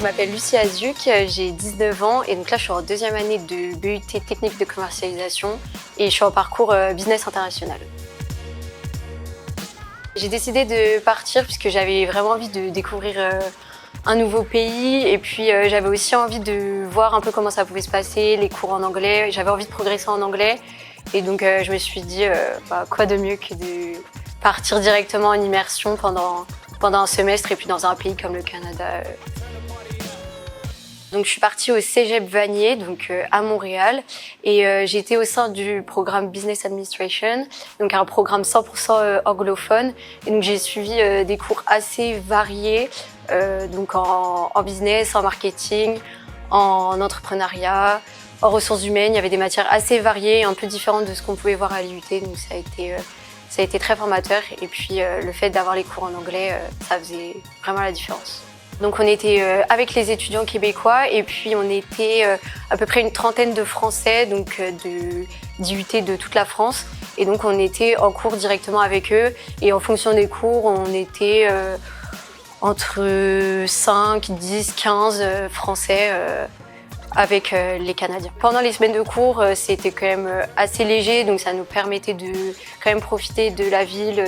m'appelle Lucie Azuc, j'ai 19 ans et donc là je suis en deuxième année de BUT technique de commercialisation et je suis en parcours business international. J'ai décidé de partir puisque j'avais vraiment envie de découvrir un nouveau pays et puis j'avais aussi envie de voir un peu comment ça pouvait se passer, les cours en anglais, j'avais envie de progresser en anglais et donc je me suis dit quoi de mieux que de partir directement en immersion pendant un semestre et puis dans un pays comme le Canada. Donc je suis partie au Cégep Vanier, donc à Montréal, et j'étais au sein du programme Business Administration, donc un programme 100% anglophone. Et donc j'ai suivi des cours assez variés, donc en business, en marketing, en entrepreneuriat, en ressources humaines. Il y avait des matières assez variées, un peu différentes de ce qu'on pouvait voir à l'IUT, donc ça a été très formateur. Et puis le fait d'avoir les cours en anglais, ça faisait vraiment la différence. Donc on était avec les étudiants québécois et puis on était à peu près une trentaine de Français, donc d'IUT de toute la France. Et donc on était en cours directement avec eux et en fonction des cours, on était entre 5, 10, 15 Français avec les Canadiens. Pendant les semaines de cours, c'était quand même assez léger, donc ça nous permettait de quand même profiter de la ville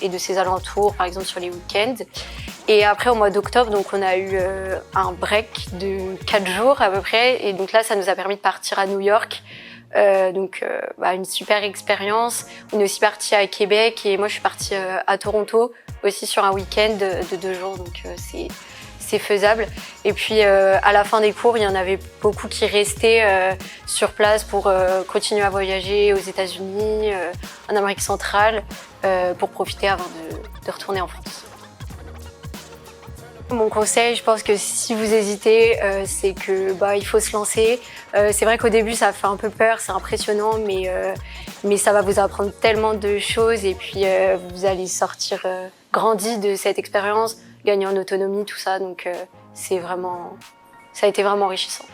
et de ses alentours, par exemple sur les week-ends. Et après, au mois d'octobre, donc on a eu un break de 4 jours à peu près, et donc là, ça nous a permis de partir à New York. Une super expérience. On est aussi parti à Québec et moi, je suis partie à Toronto aussi sur un week-end de 2 jours, donc c'est faisable. Et puis à la fin des cours, il y en avait beaucoup qui restaient sur place pour continuer à voyager aux États-Unis, en Amérique centrale, pour profiter avant de retourner en France. Mon conseil, je pense que si vous hésitez, c'est que il faut se lancer. C'est vrai qu'au début, ça fait un peu peur, c'est impressionnant, mais ça va vous apprendre tellement de choses et puis vous allez sortir grandi de cette expérience, gagner en autonomie, tout ça. Donc ça a été vraiment enrichissant.